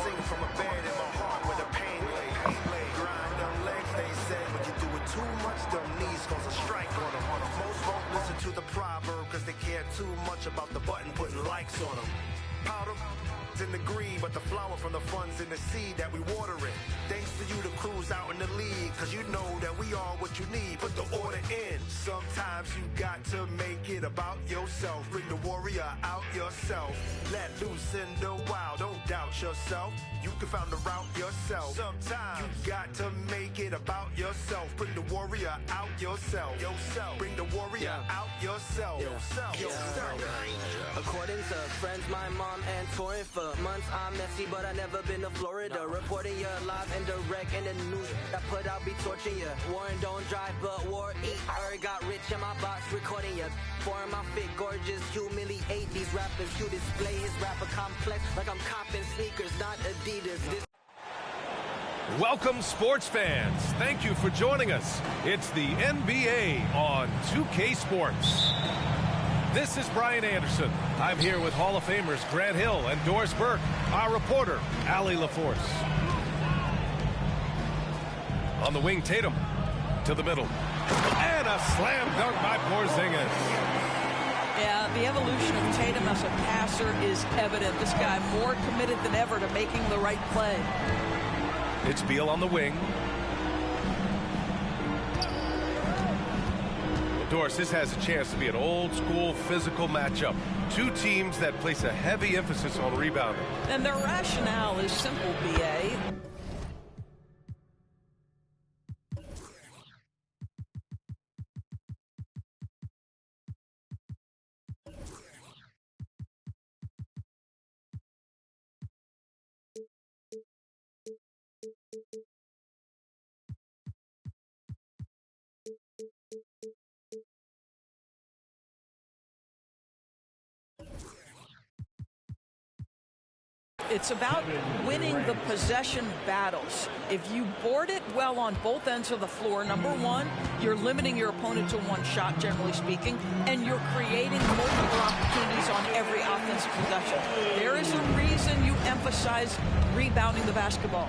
sing from a bed in my heart where the pain lay. Grind them legs, they say. When you do it too much, them knees cause a strike on them. Most won't listen to the proverb cause they care too much about the button putting likes on them. Powder in the green, but the flower from the funds in the seed that we water it. Thanks to you to cruise out in the league, cause you know that we are what you need. Put the order in. Sometimes you got to make it about yourself. Bring the warrior out yourself. Let loose in the wild, don't doubt yourself. You can find the route yourself. Sometimes you got to make it about yourself. Bring the warrior out yourself. Bring the warrior out yourself. According to friends, my mom and touring for months, I'm messy, but I never been to Florida. Reporting you live and direct in the news. I put out be torching you. Warren don't drive, but war eat. I got rich in my box, recording you. Foreign my fit, gorgeous, humiliate these rappers. You display his rapper complex like I'm copping sneakers, not Adidas. Welcome, sports fans. Thank you for joining us. It's the NBA on 2K Sports. This is Brian Anderson. I'm here with Hall of Famers Grant Hill and Doris Burke, our reporter, Allie LaForce. On the wing, Tatum to the middle. And a slam dunk by Porzingis. Yeah, the evolution of Tatum as a passer is evident. This guy more committed than ever to making the right play. It's Beal on the wing. Doris, this has a chance to be an old-school physical matchup. Two teams that place a heavy emphasis on rebounding. And their rationale is simple, B.A. It's about winning the possession battles. If you board it well on both ends of the floor, number one, you're limiting your opponent to one shot, generally speaking, and you're creating multiple opportunities on every offensive possession. There is a reason you emphasize rebounding the basketball.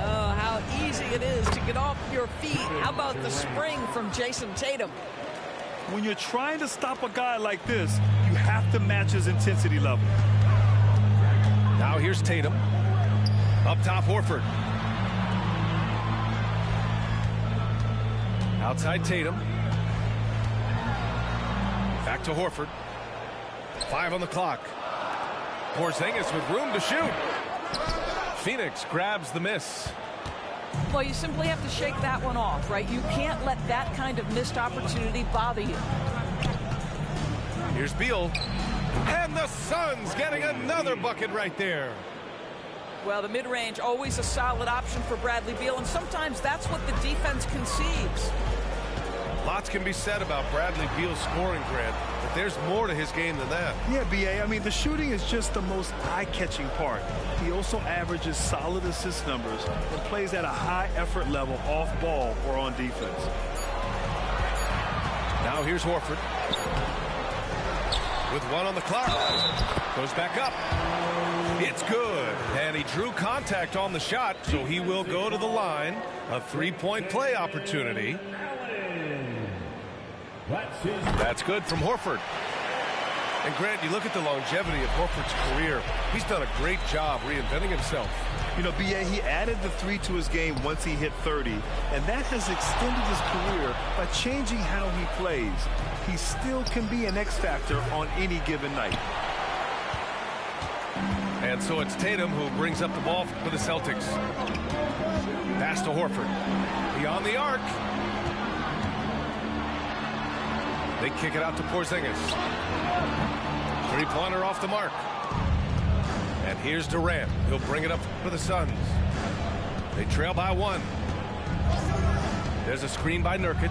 Oh, how easy it is to get off your feet. How about the spring from Jason Tatum? When you're trying to stop a guy like this, you have to match his intensity level. Now here's Tatum. Up top, Horford. Outside Tatum. Back to Horford. 5 on the clock. Porzingis with room to shoot. Phoenix grabs the miss. Well, you simply have to shake that one off, right? You can't let that kind of missed opportunity bother you. Here's Beal. And the Suns getting another bucket right there. Well, the mid-range, always a solid option for Bradley Beal, and sometimes that's what the defense conceives. Lots can be said about Bradley Beal's scoring, Grant, but there's more to his game than that. Yeah, B.A., I mean, the shooting is just the most eye-catching part. He also averages solid assist numbers and plays at a high effort level off ball or on defense. Now here's Horford. With 1 on the clock. Goes back up. It's good. And he drew contact on the shot, so he will go to the line. A 3-point play opportunity. That's good from Horford. And Grant, you look at the longevity of Horford's career. He's done a great job reinventing himself. You know, B.A., he added the 3 to his game once he hit 30, and that has extended his career by changing how he plays. He still can be an X factor on any given night. And so it's Tatum who brings up the ball for the Celtics. Pass to Horford. Beyond the arc. They kick it out to Porzingis. Three-pointer off the mark. And here's Durant. He'll bring it up for the Suns. They trail by 1. There's a screen by Nurkic.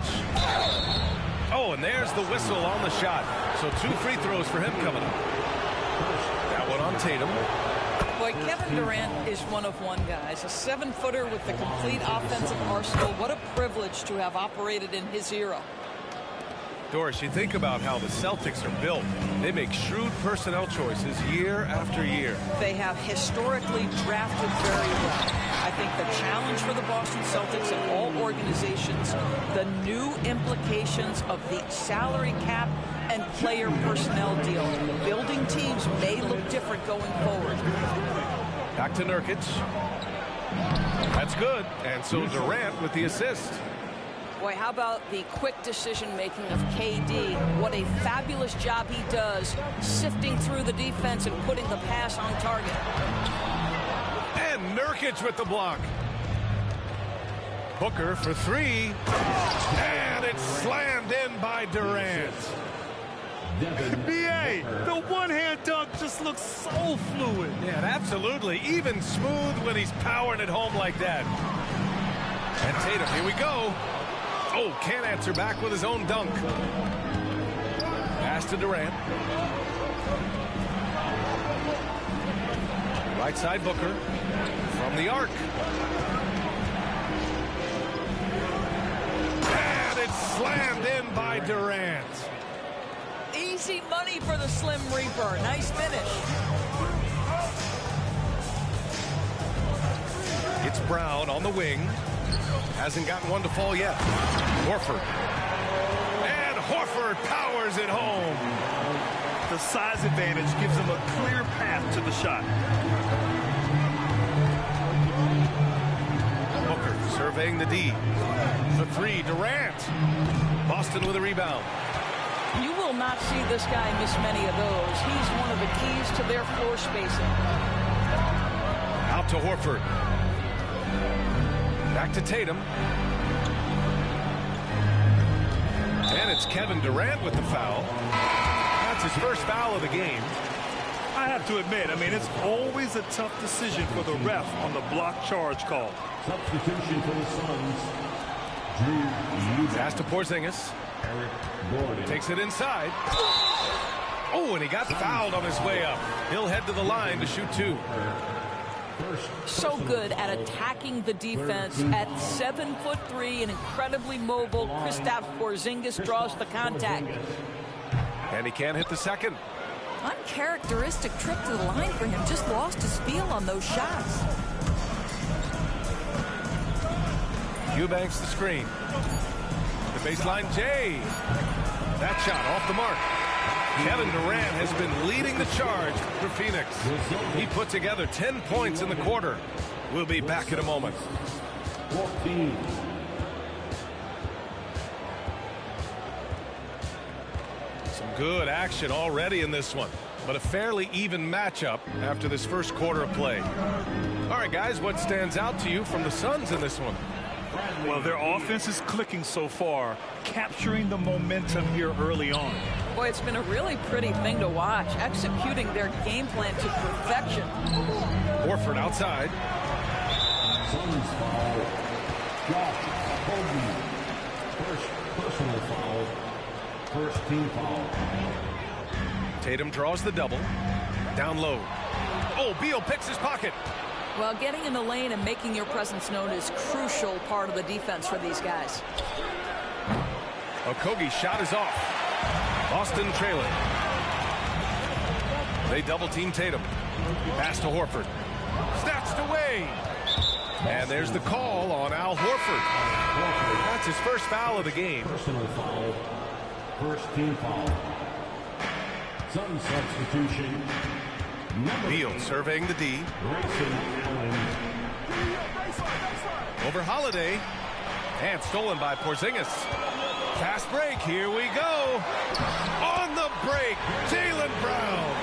Oh, and there's the whistle on the shot. So 2 free throws for him coming up. That one on Tatum. Boy, Kevin Durant is one of one, guys. A 7-footer with the complete offensive arsenal. What a privilege to have operated in his era. Doris, you think about how the Celtics are built. They make shrewd personnel choices year after year. They have historically drafted very well. I think the challenge for the Boston Celtics and all organizations, the new implications of the salary cap and player personnel deal. Building teams may look different going forward. Back to Nurkic. That's good. And so Durant with the assist. Boy, how about the quick decision-making of KD? What a fabulous job he does sifting through the defense and putting the pass on target. And Nurkic with the block. Booker for three. And it's slammed in by Durant. B.A., the one-hand dunk just looks so fluid. Yeah, absolutely. Even smooth when he's powering it home like that. And Tatum, here we go. Oh, can't answer back with his own dunk. Pass to Durant. Right side Booker. From the arc. And it's slammed in by Durant. Easy money for the Slim Reaper. Nice finish. It's Brown on the wing. Hasn't gotten one to fall yet. Horford. And Horford powers it home. The size advantage gives him a clear path to the shot. Booker surveying the D. The three, Durant. Boston with a rebound. You will not see this guy miss many of those. He's one of the keys to their floor spacing. Out to Horford. Back to Tatum. And it's Kevin Durant with the foul. That's his first foul of the game. I have to admit, I mean, it's always a tough decision for the ref on the block charge call. Substitution for the Suns. Pass to Porzingis. Takes it inside. Oh, and he got fouled on his way up. He'll head to the line to shoot two. So good at attacking the defense. At 7'3" and incredibly mobile, Kristaps Porzingis draws the contact. And he can't hit the second. Uncharacteristic trip to the line for him. Just lost his feel on those shots. Eubanks the screen. The baseline, Jay. That shot off the mark. Kevin Durant has been leading the charge for Phoenix. He put together 10 points in the quarter. We'll be back in a moment. 14. Some good action already in this one, but a fairly even matchup after this first quarter of play. All right, guys, what stands out to you from the Suns in this one? Well, their offense is clicking so far, capturing the momentum here early on. Boy, it's been a really pretty thing to watch, executing their game plan to perfection. Horford outside. Suns foul. Josh Okogie. First personal foul. First team foul. Tatum draws the double. Down low. Oh, Beal picks his pocket. Well, getting in the lane and making your presence known is crucial part of the defense for these guys. Okogie's shot is off. Boston trailing. They double team Tatum. Pass to Horford. Snatched away. And there's the call on Al Horford. That's his first foul of the game. Personal foul. First team foul. Sun substitution. Beal surveying the D. Grayson Allen. Over Holiday. And stolen by Porzingis. Fast break. Here we go. On the break, Jaylen Brown.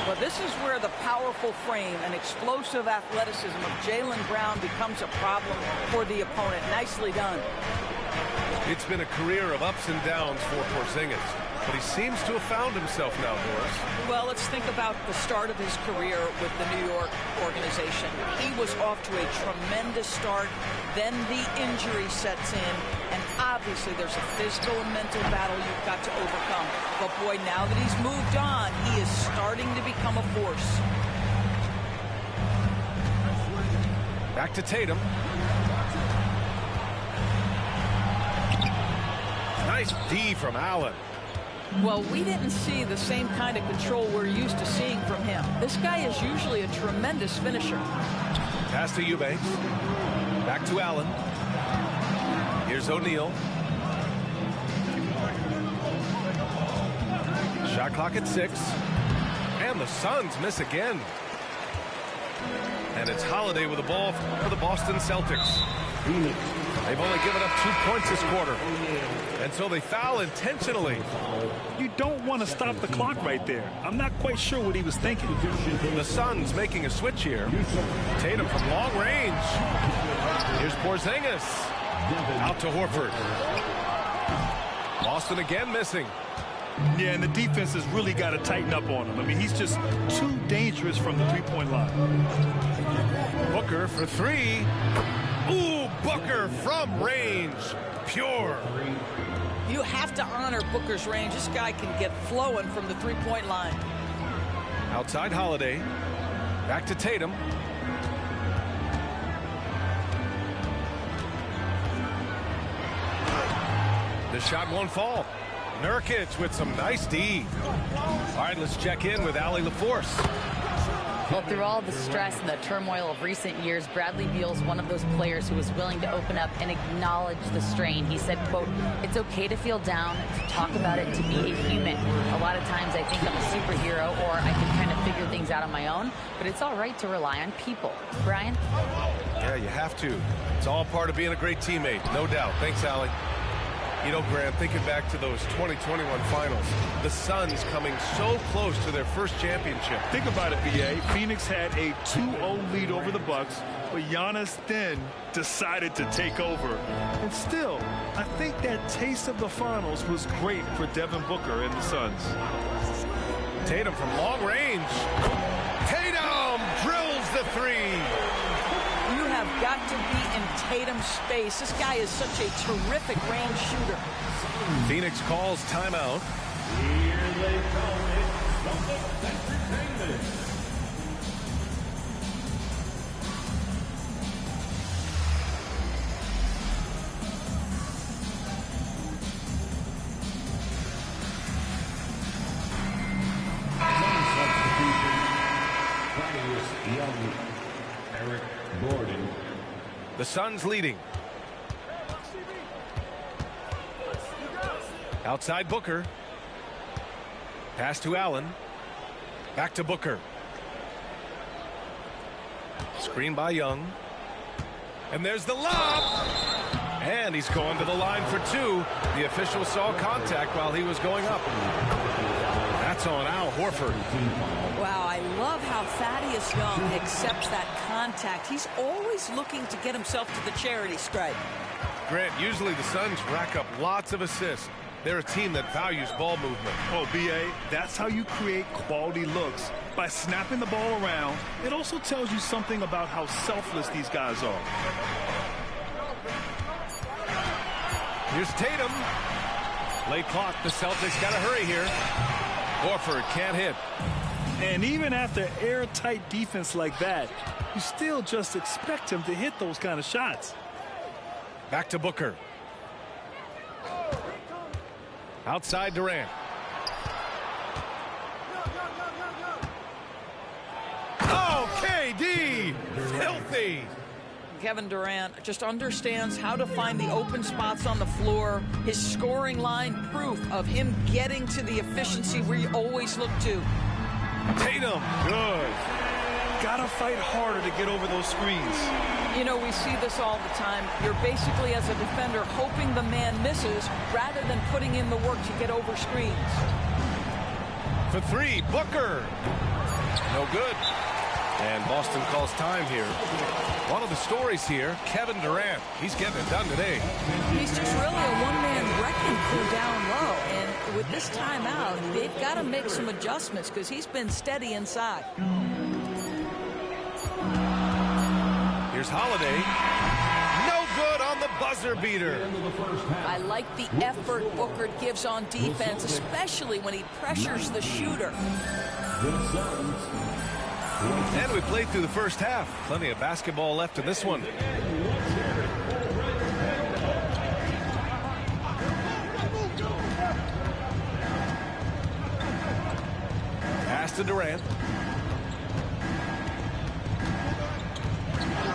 But this is where the powerful frame and explosive athleticism of Jaylen Brown becomes a problem for the opponent. Nicely done. It's been a career of ups and downs for Porzingis, but he seems to have found himself now, Doris. Well, let's think about the start of his career with the New York organization. He was off to a tremendous start. Then the injury sets in, and obviously there's a physical and mental battle you've got to overcome. But boy, now that he's moved on, he is starting to become a force. Back to Tatum. Nice D from Allen. Well, we didn't see the same kind of control we're used to seeing from him. This guy is usually a tremendous finisher. Pass to Eubanks. Back to Allen. Here's O'Neal. Shot clock at 6. And the Suns miss again. And it's Holiday with the ball for the Boston Celtics. They've only given up 2 points this quarter. And so they foul intentionally. You don't want to stop the clock right there. I'm not quite sure what he was thinking. The Suns making a switch here. Tatum from long range. Here's Porzingis. Out to Horford. Boston again missing. Yeah, and the defense has really got to tighten up on him. I mean, he's just too dangerous from the three-point line. Booker for 3. Ooh, Booker from range. Pure. You have to honor Booker's range. This guy can get flowing from the three-point line. Outside Holiday. Back to Tatum. The shot won't fall. Nurkic with some nice D. All right, let's check in with Allie LaForce. Well, through all the stress and the turmoil of recent years, Bradley Beal's one of those players who was willing to open up and acknowledge the strain. He said, quote, "It's okay to feel down, to talk about it, to be a human. A lot of times I think I'm a superhero or I can kind of figure things out on my own, but it's all right to rely on people." Brian? Yeah, you have to. It's all part of being a great teammate, no doubt. Thanks, Allie. You know, Grant, thinking back to those 2021 finals, the Suns coming so close to their first championship. Think about it, B.A. Phoenix had a 2-0 lead over the Bucks, but Giannis then decided to take over. And still, I think that taste of the finals was great for Devin Booker and the Suns. Tatum from long range. Tatum drills the 3. You have got to be in Tatum's space. This guy is such a terrific range shooter. Phoenix calls timeout. Here they come. It's entertainment. Eric Gordon. The Suns leading. Outside Booker. Pass to Allen. Back to Booker. Screen by Young. And there's the lob. And he's going to the line for 2. The official saw contact while he was going up. That's on Al Horford. Wow, I love how Thaddeus Young accepts that contact. He's always looking to get himself to the charity stripe. Grant, usually the Suns rack up lots of assists. They're a team that values ball movement. Oh, B.A., that's how you create quality looks. By snapping the ball around, it also tells you something about how selfless these guys are. Here's Tatum. Late clock. The Celtics got to hurry here. Horford can't hit. And even after airtight defense like that, you still just expect him to hit those kind of shots. Back to Booker. Outside Durant. Oh, KD! Filthy! Kevin Durant just understands how to find the open spots on the floor. His scoring line, proof of him getting to the efficiency we always look to. Tatum, good. Gotta fight harder to get over those screens. You know, we see this all the time. You're basically, as a defender, hoping the man misses rather than putting in the work to get over screens. For 3, Booker. No good. And Boston calls time here. One of the stories here, Kevin Durant. He's getting it done today. He's just really a one-man wrecking crew down low. And with this timeout, they've got to make some adjustments because he's been steady inside. Here's Holiday. No good on the buzzer beater. I like the effort Booker gives on defense, especially when he pressures the shooter. And we played through the first half. Plenty of basketball left in this one. to Durant.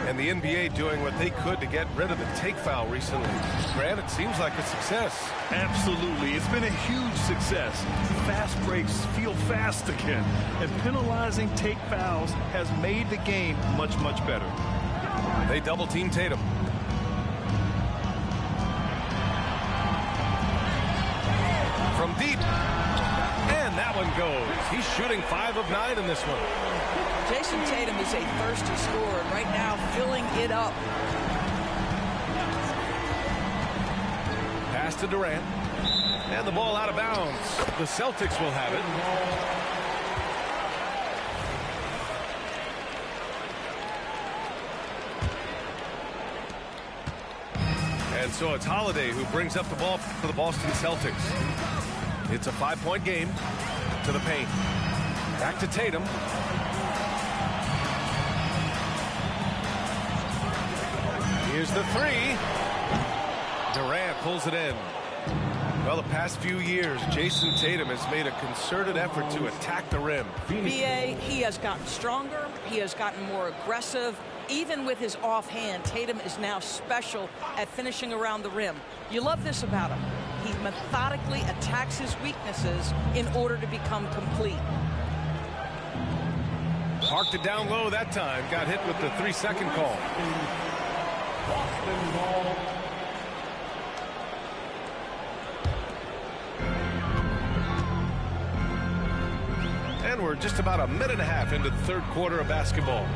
And the NBA doing what they could to get rid of the take foul recently. Grant, it seems like a success. Absolutely. It's been a huge success. Fast breaks feel fast again. And penalizing take fouls has made the game much, much better. They double team Tatum. From deep. And that one goes. He's shooting 5 of 9 in this one. Jason Tatum is a thirsty scorer, and right now filling it up. Pass to Durant. And the ball out of bounds. The Celtics will have it. And so it's Holiday who brings up the ball for the Boston Celtics. It's a 5-point game to the paint. Back to Tatum. Here's the 3. Durant pulls it in. Well, the past few years, Jason Tatum has made a concerted effort to attack the rim. BA, he has gotten stronger. He has gotten more aggressive. Even with his offhand, Tatum is now special at finishing around the rim. You love this about him. He methodically attacks his weaknesses in order to become complete. Parked it down low that time. Got hit with the 3-second call. Boston ball. And we're just about a minute and a half into the third quarter of basketball.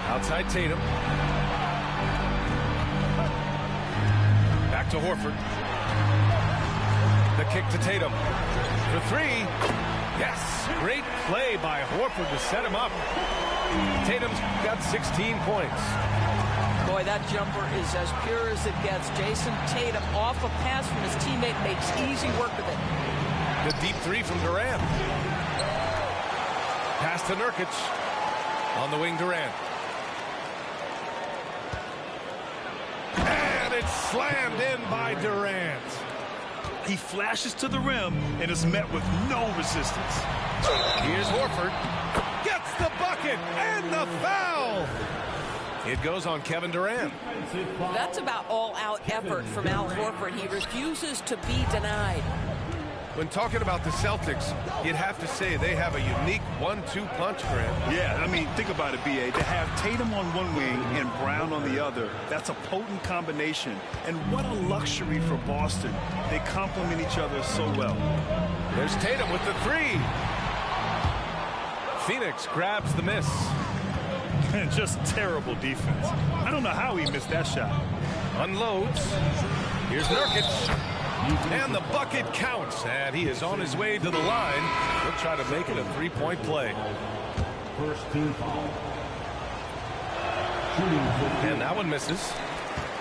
Outside Tatum. Back to Horford. The kick to Tatum. For 3. Yes! Great play by Horford to set him up. Tatum's got 16 points. Boy, that jumper is as pure as it gets. Jason Tatum off a pass from his teammate makes easy work of it. The deep 3 from Durant. Pass to Nurkic. On the wing, Durant. And it's slammed in by Durant. He flashes to the rim and is met with no resistance. Here's Horford. Gets the bucket and the foul. It goes on Kevin Durant. That's about all-out effort from Al Horford. He refuses to be denied. When talking about the Celtics, you'd have to say they have a unique 1-2 punch, Grant. Yeah, I mean, think about it, B.A. To have Tatum on one wing and Brown on the other, that's a potent combination. And what a luxury for Boston. They complement each other so well. There's Tatum with the 3. Phoenix grabs the miss. Just terrible defense. I don't know how he missed that shot. Unloads. Here's Nurkic. And the bucket counts. And he is on his way to the line. He'll try to make it a 3-point play. First team foul. And that one misses.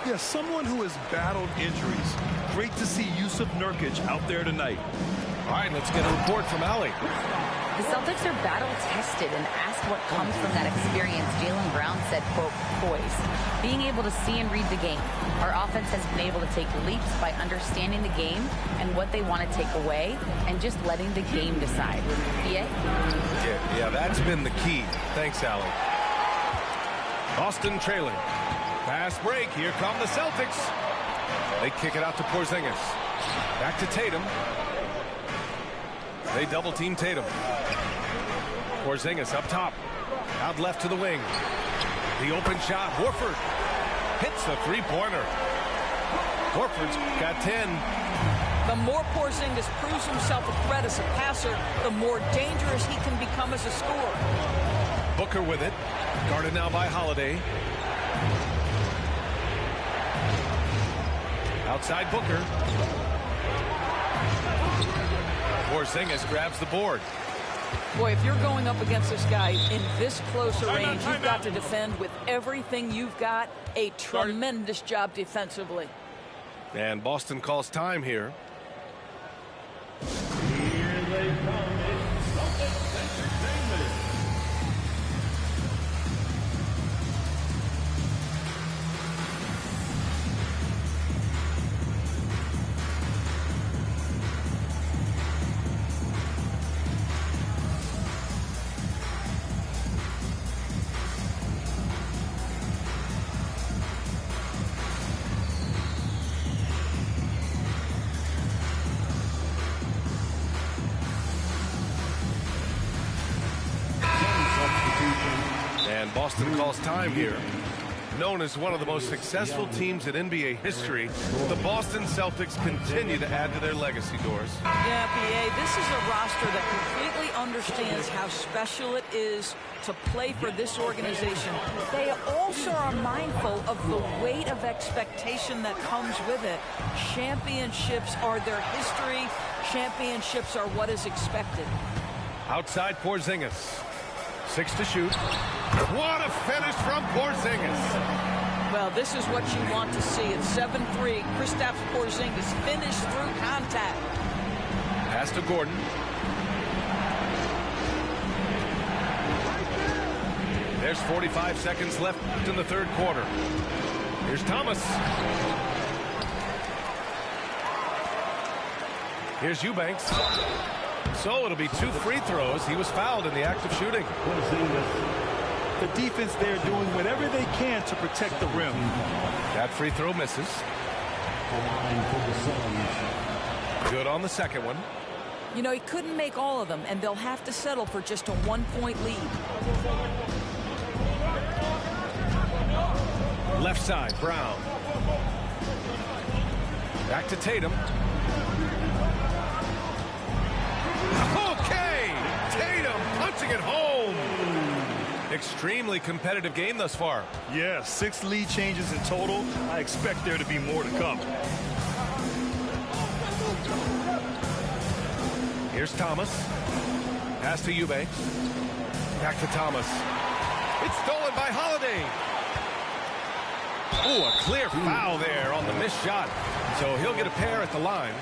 Yeah, someone who has battled injuries. Great to see Yusuf Nurkic out there tonight. All right, let's get a report from Allie. The Celtics are battle-tested, and asked what comes from that experience, Jaylen Brown said, quote, poise. Being able to see and read the game. Our offense has been able to take leaps by understanding the game and what they want to take away and just letting the game decide. Yeah, that's been the key. Thanks, Allie. Boston trailing. Fast break. Here come the Celtics. They kick it out to Porzingis. Back to Tatum. They double-team Tatum. Porzingis up top. Out left to the wing. The open shot. Horford hits the 3-pointer. Horford's got 10. The more Porzingis proves himself a threat as a passer, the more dangerous he can become as a scorer. Booker with it. Guarded now by Holiday. Outside Booker. Porzingis grabs the board. Boy, if you're going up against this guy in this close a range, you've got to defend with everything you've got. A tremendous job defensively. And Boston calls time here. Here they come. It's Celtics Entertainment. Boston calls time here. Known as one of the most successful teams in NBA history, the Boston Celtics continue to add to their legacy, Doris. Yeah, B.A., this is a roster that completely understands how special it is to play for this organization. They also are mindful of the weight of expectation that comes with it. Championships are their history. Championships are what is expected. Outside Porzingis. 6 to shoot. What a finish from Porzingis. Well, this is what you want to see. It's 7-3. Kristaps Porzingis finished through contact. Pass to Gordon. There's 45 seconds left in the third quarter. Here's Thomas. Here's Eubanks. So it'll be 2 free throws. He was fouled in the act of shooting. The defense there doing whatever they can to protect the rim. That free throw misses. Good on the second one. You know, he couldn't make all of them, and they'll have to settle for just a 1-point lead. Left side, Brown. Back to Tatum. Okay! Tatum punching it home. Extremely competitive game thus far. Yeah, 6 lead changes in total. I expect there to be more to come. Here's Thomas. Pass to Eubanks. Back to Thomas. It's stolen by Holiday. Oh, a clear foul there on the missed shot. So he'll get a pair at the line.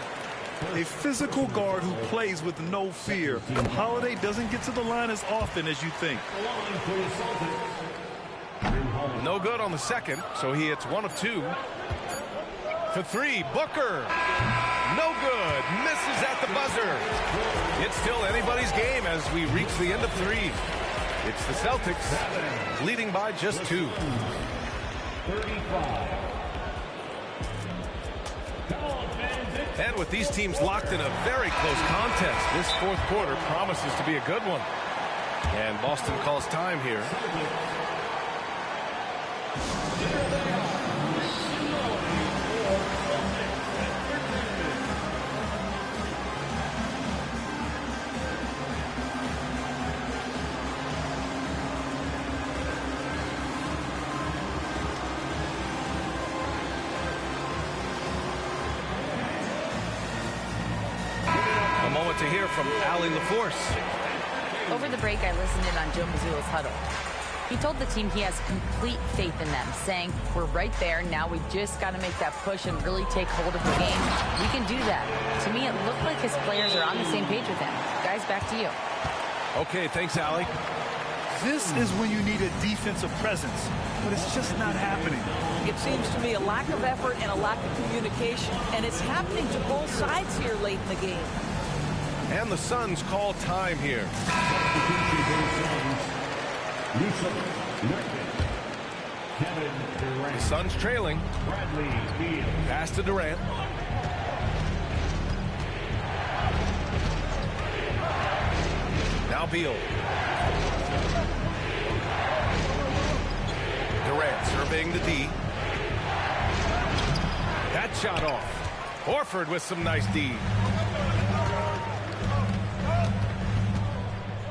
A physical guard who plays with no fear. Holiday doesn't get to the line as often as you think. No good on the second, so he hits 1 of 2. For 3, Booker. No good. Misses at the buzzer. It's still anybody's game as we reach the end of 3. It's the Celtics leading by just 2. 35. And with these teams locked in a very close contest, this fourth quarter promises to be a good one. And Boston calls time here. To hear from Allie LaForce. Over the break, I listened in on Joe Mazzulla's huddle. He told the team he has complete faith in them, saying, we're right there. Now we just got to make that push and really take hold of the game. We can do that. To me, it looked like his players are on the same page with him. Guys, back to you. Okay, thanks, Allie. This is when you need a defensive presence, but it's just not happening. It seems to me a lack of effort and a lack of communication, and it's happening to both sides here late in the game. And the Suns call time here. The Suns trailing. Pass to Durant. Now Beal. Durant surveying the D. That shot off. Horford with some nice D.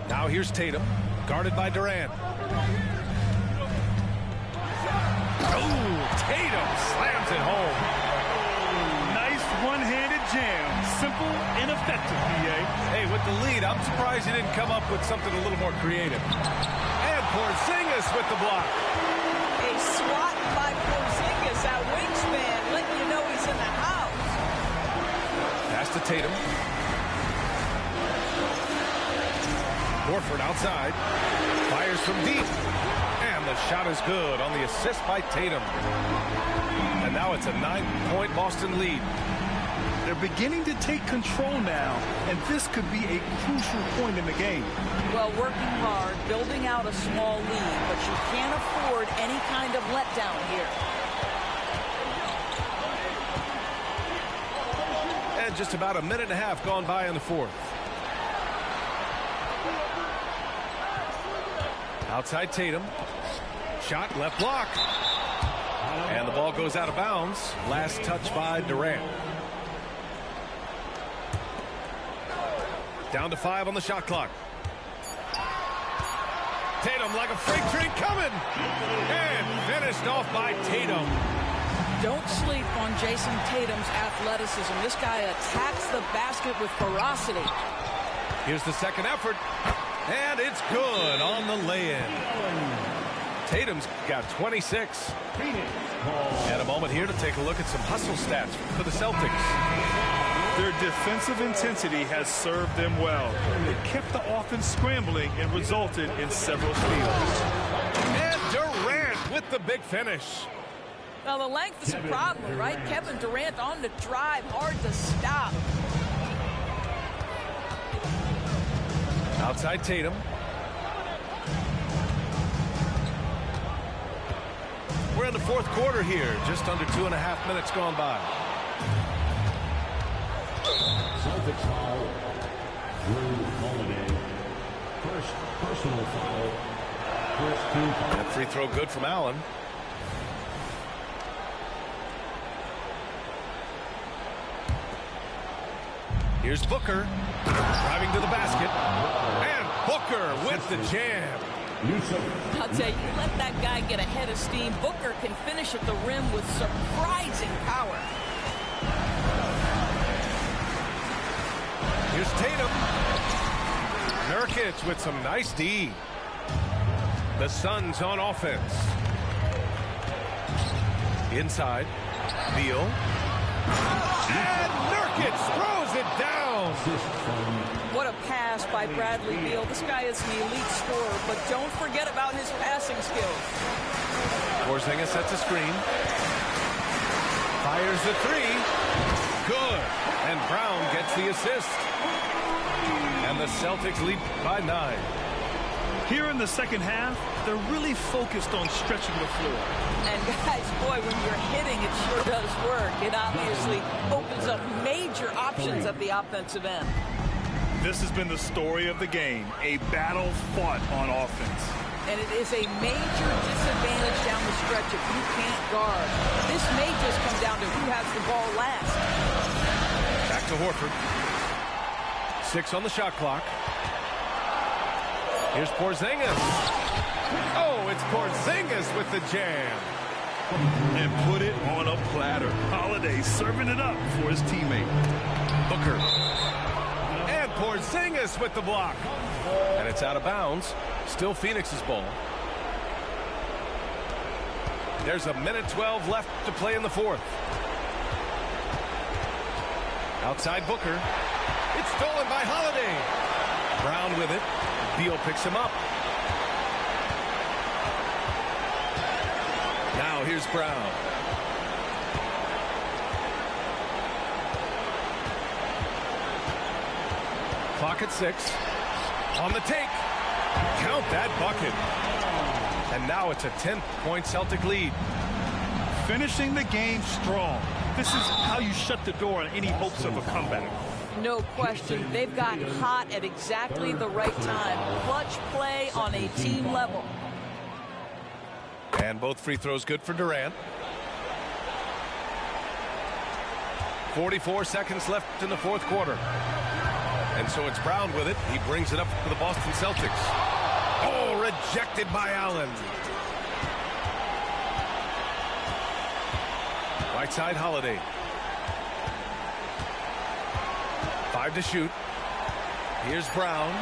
Now here's Tatum, guarded by Durant. Oh, Tatum slams it home. Nice one-handed jam. Simple and effective, B.A. Hey, with the lead, I'm surprised he didn't come up with something a little more creative. And Porzingis with the block. A swat by Porzingis, that wingspan, letting you know he's in the house. Pass to Tatum. Horford outside. Fires from deep. And the shot is good on the assist by Tatum. And now it's a 9-point Boston lead. They're beginning to take control now, and this could be a crucial point in the game. Well, working hard, building out a small lead, but you can't afford any kind of letdown here. And just about a minute and a half gone by in the fourth. Outside Tatum. Shot, left block. And the ball goes out of bounds. Last touch by Durant. Down to 5 on the shot clock. Tatum like a freight train coming. And finished off by Tatum. Don't sleep on Jason Tatum's athleticism. This guy attacks the basket with ferocity. Here's the second effort. And it's good on the lay-in. Tatum's got 26. And a moment here to take a look at some hustle stats for the Celtics. Their defensive intensity has served them well. It kept the offense scrambling and resulted in several steals. And Durant with the big finish. Now, the length is a problem, right? Kevin Durant on the drive, hard to stop. Outside Tatum. We're in the fourth quarter here. Just under 2.5 minutes gone by. Celtics foul. Drew Holiday. First personal foul. First team foul. That free throw good from Allen. Here's Booker. Driving to the basket. And Booker with the jam. I'll tell you, let that guy get a head of steam. Booker can finish at the rim with surprising power. Here's Tatum. Nurkic with some nice D. The Suns on offense. Inside. Beal. And Nurkic throws it down. What a pass by Bradley Beal. This guy is an elite scorer, but don't forget about his passing skills. Porzingis sets a screen. Fires the three. Good. And Brown gets the assist. And the Celtics lead by 9. Here in the second half, they're really focused on stretching the floor. And guys, boy, when you're hitting, it sure does work. It obviously opens up major options at the offensive end. This has been the story of the game, a battle fought on offense. And it is a major disadvantage down the stretch if you can't guard. This may just come down to who has the ball last. Back to Horford. 6 on the shot clock. Here's Porzingis. Oh, it's Porzingis with the jam. And put it on a platter. Holiday serving it up for his teammate. Booker. And Porzingis with the block. And it's out of bounds. Still Phoenix's ball. There's a minute 12 left to play in the fourth. Outside Booker. It's stolen by Holiday. Brown with it. Beal picks him up. Now here's Brown. Clock at 6. On the take. Count that bucket. And now it's a 10-point Celtic lead. Finishing the game strong. This is how you shut the door on any hopes of a comeback. No question. They've got hot at exactly the right time. Clutch play on a team level. And both free throws good for Durant. 44 seconds left in the fourth quarter. And so it's Brown with it. He brings it up for the Boston Celtics. Oh, rejected by Allen. Right side Holiday. 5 to shoot. Here's Brown.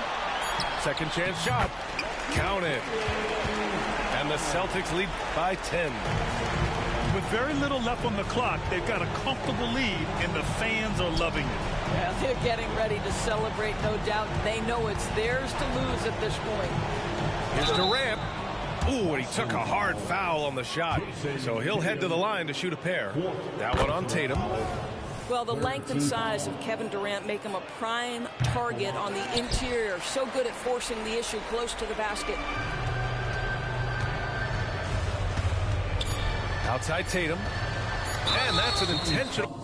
Second chance shot. Count it. And the Celtics lead by 10. With very little left on the clock, they've got a comfortable lead, and the fans are loving it. Yeah, they're getting ready to celebrate, no doubt. They know it's theirs to lose at this point. Here's Durant. Ooh, and he took a hard foul on the shot. So he'll head to the line to shoot a pair. That one on Tatum. Well, the length and size of Kevin Durant make him a prime target on the interior. So good at forcing the issue close to the basket. Outside Tatum. And that's an intentional.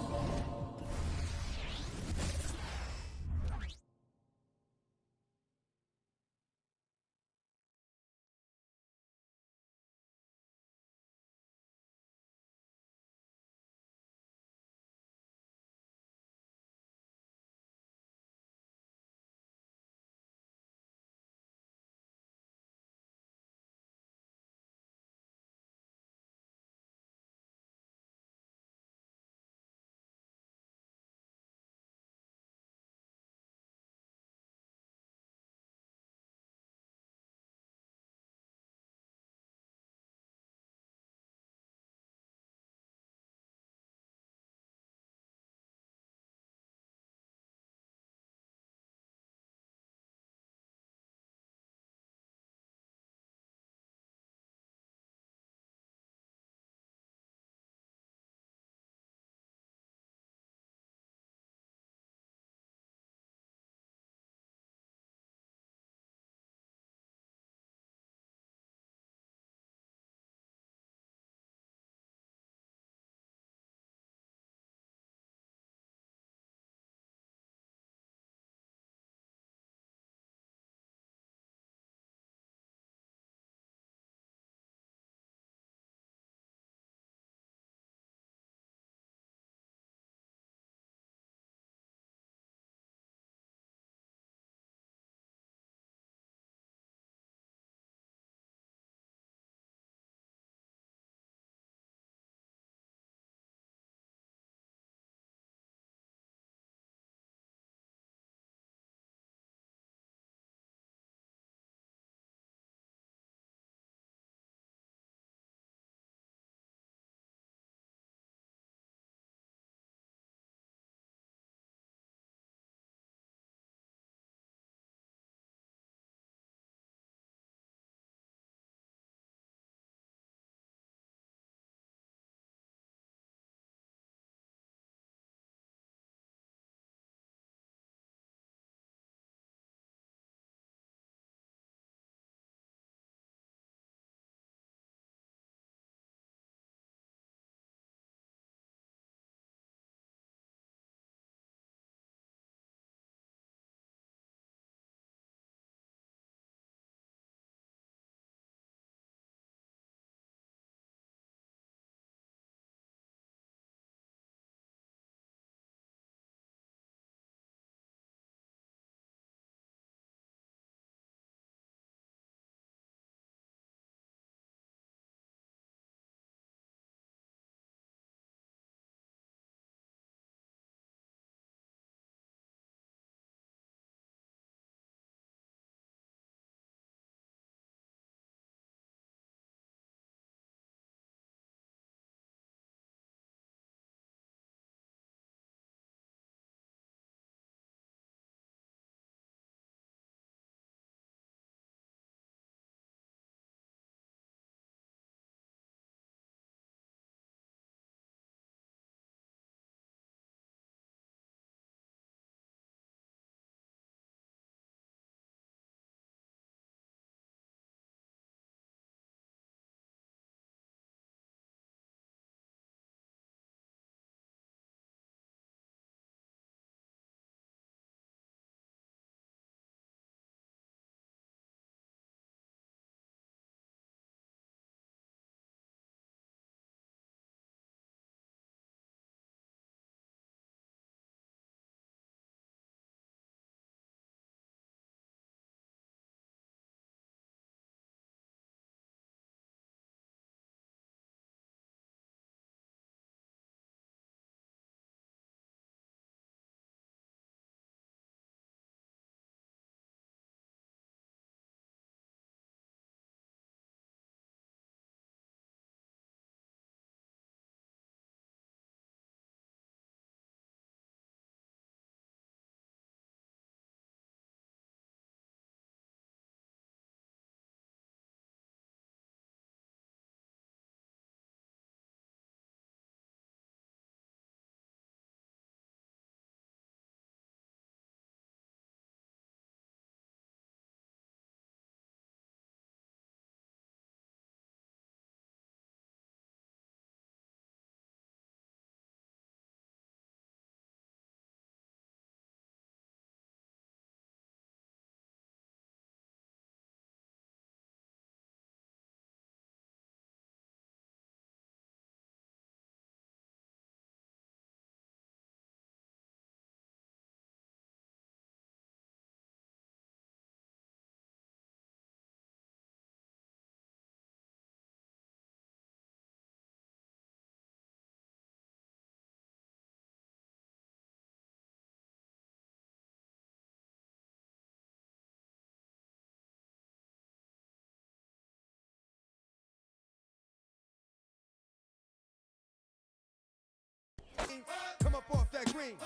scream.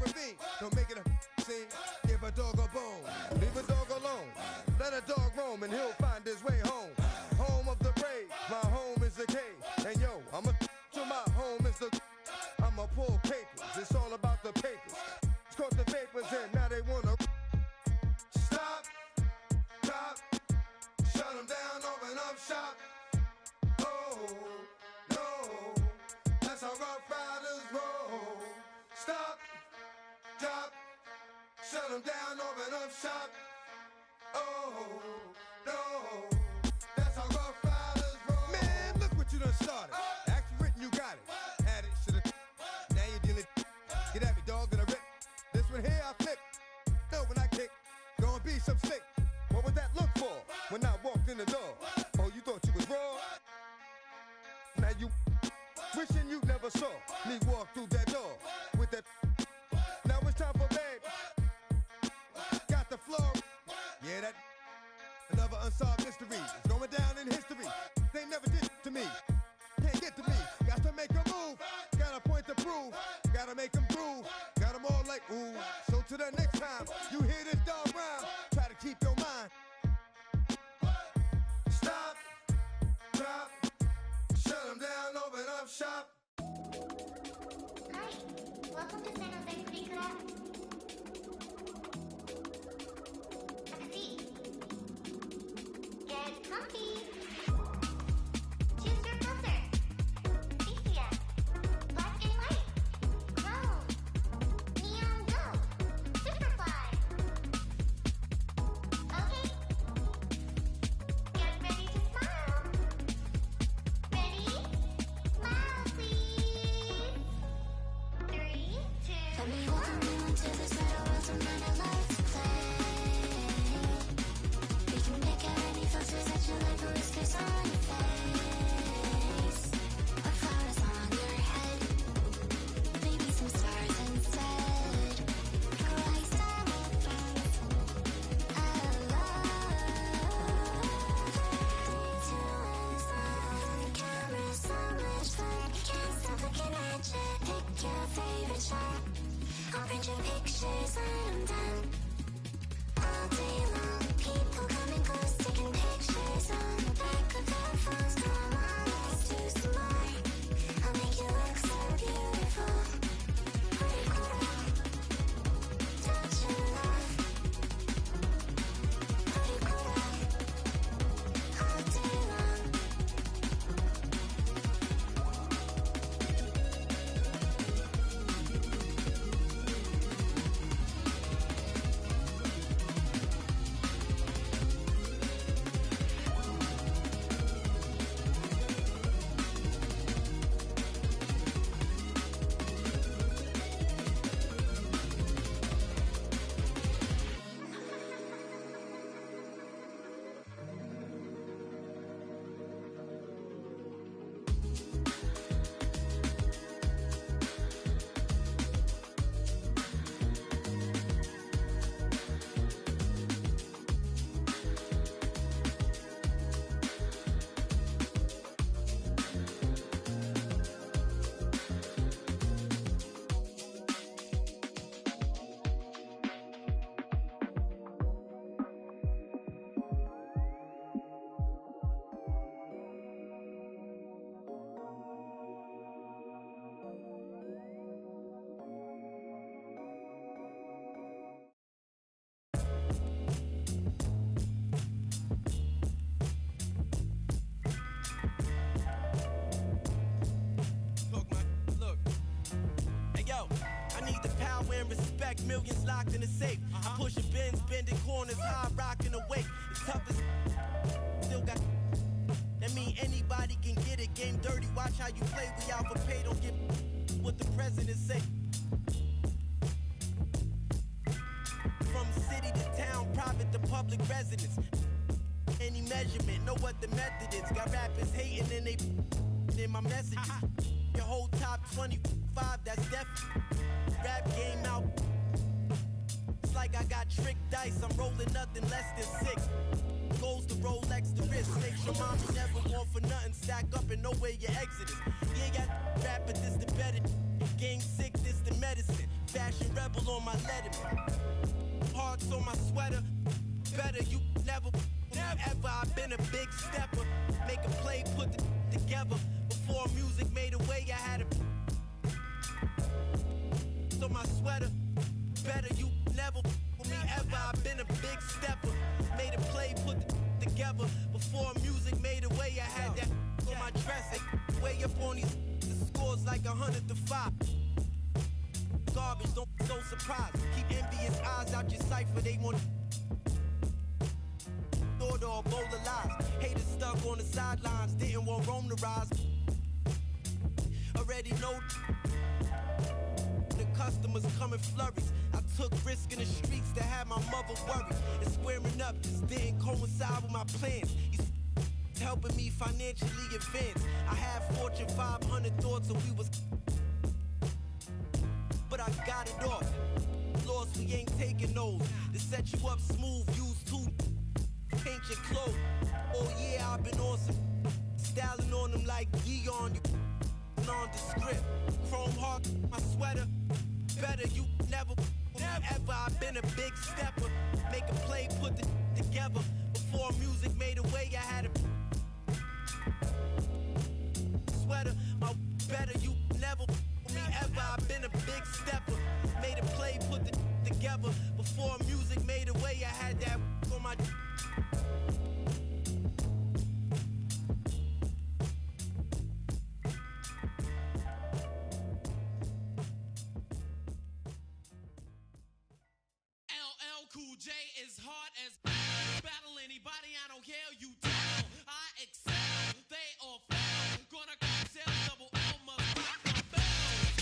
Ravine, don't make it a scene. Give a dog a bone, leave a dog alone. Let a dog roam and he'll find his way home. Home of the brave, my home is the cave. And yo, I'm a to my home is the. I'ma pull papers, it's all about the papers. It's caught the papers and now they wanna stop, stop, shut them down, open up shop. Oh, no, that's how Rough Riders roll. Stop, drop, shut them down, open up shop. Oh, no, that's how Rough Riders roll. Man, look what you done started. Action written, you got it. Had it, should've. Now you're dealing. Get at me, dog, and I rip. This one here, I flip. No, when I kick, gonna be some sick. What would that look for when I walked in the door? Oh, you thought you was raw? Now you wishing you never saw me walk through that door with that. Now it's time for bed. Got the floor. Yeah, that another unsolved mystery. It's going down in history. They never did to me. Can't get to me. Got to make a move. Got a point to prove. Gotta make them groove. Got them all like ooh. So to the next time you hear this dog rhyme, try to keep your mind. Stop, drop, shut them down, open up shop. Hi, welcome to San Jose Creek Club. Taxi. Get comfy. Choose your filter. Sepia. Black and white. Chrome. Neon gold. Superfly. Okay. Get ready to smile. Ready? Smile, please. 3, 2, Let me welcome you into this little world of mine I love to play. We can pick out any filters that you like, or whiskers on your face, or flowers on your head, maybe some stars instead. Rise up, I love to smile on the camera, so much fun. Can't stop looking at you. Pick your favorite shot. I'll print your pictures when I'm done. All day long, people coming close, taking pictures on the back of their phones. Come on, let's do some more. I'll make you look so beautiful. Pretty cool. Don't you love? Pretty cool. All day long. Millions locked in the safe. I push a Benz, bending corners, high rocking awake. It's tough as still got. That mean anybody can get it. Game dirty, watch how you play. We out for pay, don't get what the president say. From city to town, private to public residence. Any measurement, know what the method is. Got rappers hating and they in my messages. Your whole top 25, that's definitely. Rap game out. It's like I got tricked dice. I'm rolling nothing less than 6. goes the Rolex, the wrist. Make sure mommy never want for nothing. Stack up and know where your exit is. You ain't got rap, but this the better. Gang sick, this the medicine. Fashion rebel on my letterman. Hearts on my sweater. Better you never ever. I've been a big stepper. Make a play, put the together. Before music made a way, I had a so my sweater. Better you never for me ever. I've been a big stepper. Made a play, put the together. Before music made a way, I had that on my dress. Way up on these the scores like 100-5. Garbage, don't be so surprised. Keep envious eyes out your cipher. They want order or bowl of lies. Haters stuck on the sidelines, didn't want Rome to rise. Already know the customers come in flurries. I took risk in the streets to have my mother worried. And squaring up just didn't coincide with my plans. He's helping me financially advance. I had Fortune 500 thoughts and we was, but I got it off. Lost, we ain't taking those. To set you up smooth, use two. Paint your clothes. Oh yeah, I've been on some styling on them like Gion. You nondescript. Chrome heart, my sweater. Better you never ever. I've been a big stepper. Make a play, put the together. Before music made a way, I had a sweater. My better you never me ever. I've been a big stepper. Made a play, put the together. Before music made a way, I had that on my. Cool J is hard as battle anybody, I don't care, you tell. I excel, they all fail. Gonna crack sales, double L must rock the bells.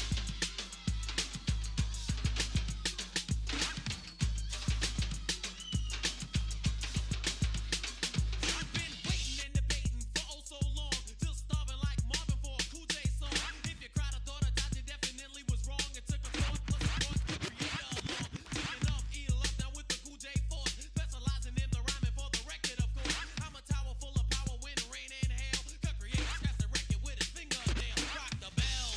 I've been waiting and debating for oh so long, still starving like Marvin for a Cool J song. If you cried, I thought I died, you definitely was wrong. It took a thought plus a thought to create a along. Taking off, eat love now with the Cool J force, specializing in the rhyming for the record, of course. I'm a tower full of power, wind, rain, and hail. Could create, scratch the record with his fingernail. Rock the bell.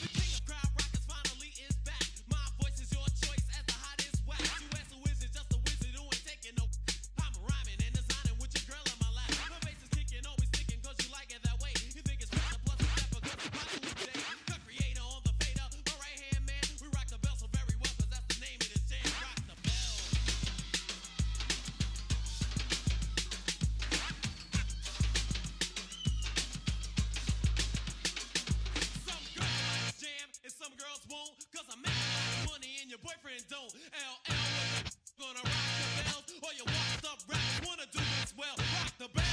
The king of crowd rockers finally is back. My voice is your choice as the hottest whack. US who isn't just a wizard who ain't taking no. I'm rhyming and designing with your girl in my lap. My bass is kicking, always sticking, cause you like it that way. You think it's pressure plus a stepper, cause it's my Cool J. The creator on the fader, my right hand man. We rock the bell so very well, cause that's the name of this jam. Rock the bell. Some girls jam and some girls won't, cause I make a lot of money and your boyfriend don't. LL gonna rock the bells, or your washed up rappers wanna do this well. Rock the bell.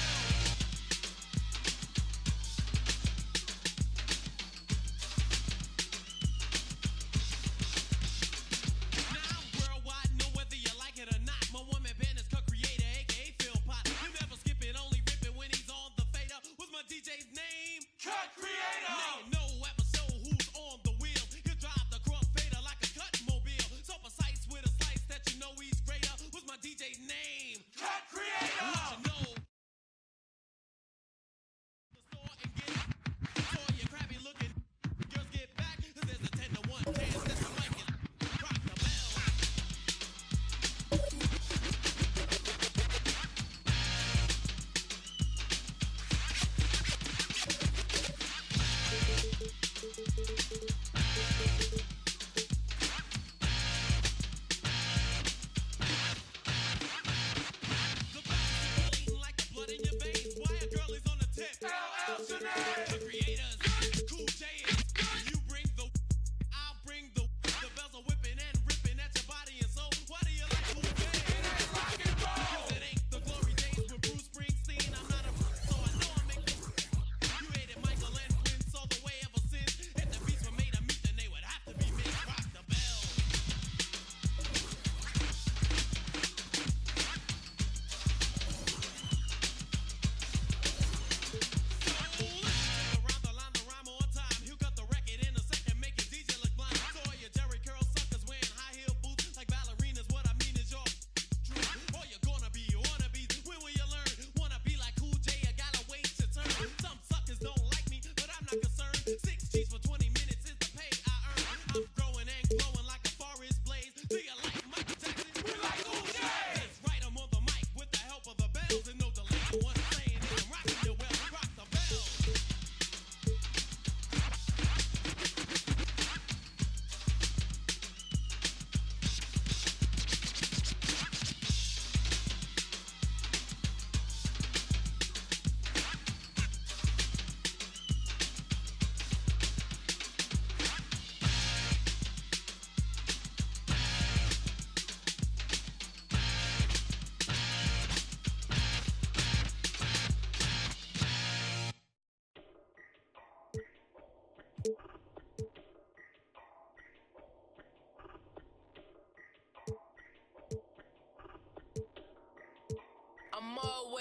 Now I'm worldwide, know whether you like it or not. My woman band is co-creator, aka Phil Pot. You never skip it, only rip it when he's on the fader. What's my DJ's name? Cut Creator. Now you know at my show who's on the wheel. He'll drive the cross fader like a cut mobile. So precise with a slice that you know he's greater. What's my DJ's name? Cut Creator. What you know?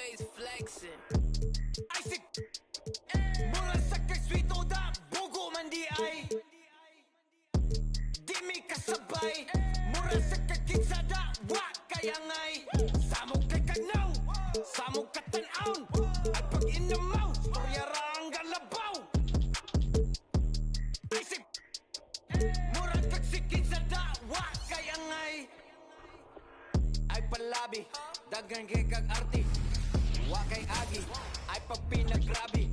always flexing. I say, mura sa kaswito da, bugo man di ay. Di mi kasabay, mura sa kakitsa da, wa kaya ngay. Samog kay kanaw, samog katanaw. At pag inamaw, storya ra ang galabaw. I say, mura kaksikitsa da, wa kaya ngay. Ay palabi, dagan kay kag arti. Wa kay agi, ay pag pinagrabi.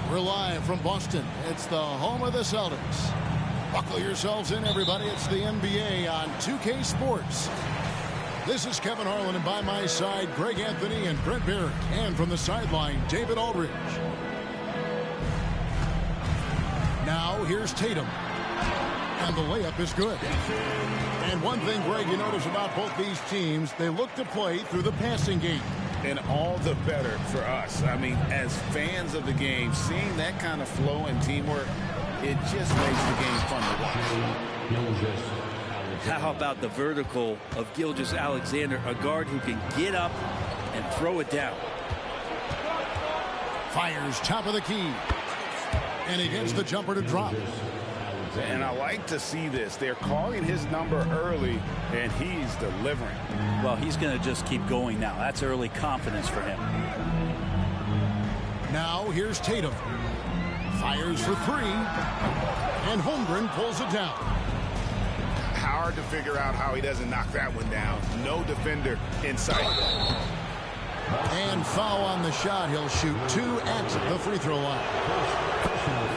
We're live from Boston. It's the home of the Celtics. Buckle yourselves in, everybody. It's the NBA on 2K Sports. This is Kevin Harlan, and by my side, Greg Anthony and Brent Barrett. And from the sideline, David Aldridge. Now, here's Tatum. And the layup is good. And one thing, Greg, you notice about both these teams, they look to play through the passing game. And all the better for us. I mean, as fans of the game, seeing that kind of flow and teamwork, it just makes the game fun to watch. How about the vertical of Gilgeous-Alexander, a guard who can get up and throw it down. Fires top of the key. And he gets the jumper to drop. And I like to see this. They're calling his number early, and he's delivering. Well, he's going to just keep going now. That's early confidence for him. Now here's Tatum. Fires for three. And Holmgren pulls it down. Hard to figure out how he doesn't knock that one down. No defender in sight. And foul on the shot. He'll shoot two at the free throw line.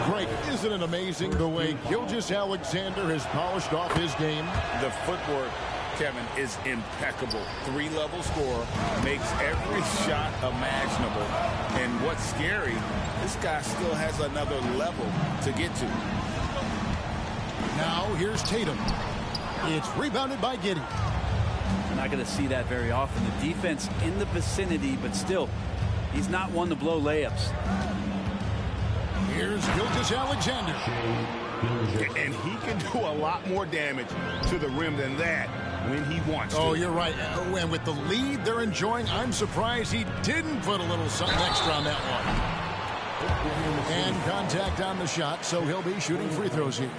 Greg, isn't it amazing the way Gilgeous-Alexander has polished off his game? The footwork, Kevin, is impeccable. Three-level scorer, makes every shot imaginable. And what's scary, this guy still has another level to get to. Now here's Tatum. It's rebounded by Giddey. We're not going to see that very often. The defense in the vicinity, but still, he's not one to blow layups. Here's Gilgeous-Alexander. And he can do a lot more damage to the rim than that when he wants to. Oh, you're right. And with the lead they're enjoying, I'm surprised he didn't put a little something extra on that one. And contact on the shot, so he'll be shooting free throws here.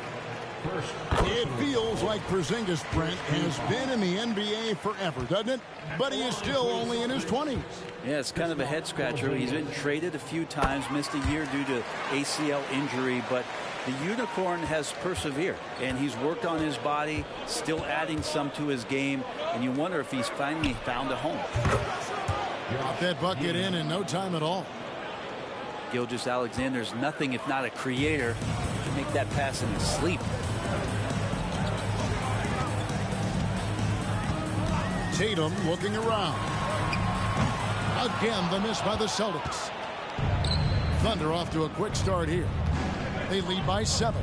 It feels like Porzingis, Brent, has been in the NBA forever, doesn't it? But he is still only in his 20s. Yeah, it's kind of a head-scratcher. He's been traded a few times, missed a year due to ACL injury, but the Unicorn has persevered, and he's worked on his body, still adding some to his game, and you wonder if he's finally found a home. Got that bucket in no time at all. Gilgeous-Alexander's nothing if not a creator. He can make that pass in his sleep. Tatum looking around. Again, the miss by the Celtics. Thunder off to a quick start here. They lead by 7.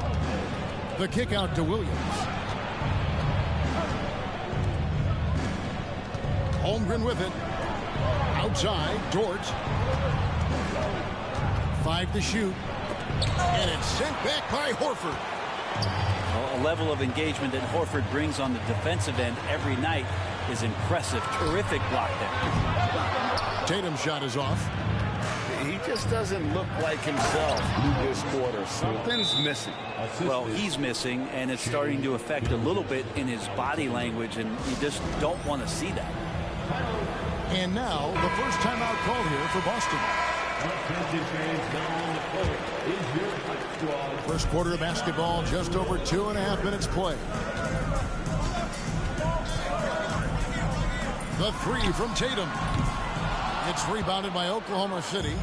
The kick out to Williams. Holmgren with it. Outside, Dort. 5 to shoot. And it's sent back by Horford. Well, a level of engagement that Horford brings on the defensive end every night is impressive. Terrific block there. Tatum's shot is off. he just doesn't look like himself this quarter. Something's missing. Well, he's missing, and it's starting to affect a little bit in his body language, and you just don't want to see that. And now, the first timeout called here for Boston. First quarter of basketball, just over 2.5 minutes play. The three from Tatum. It's rebounded by Oklahoma City.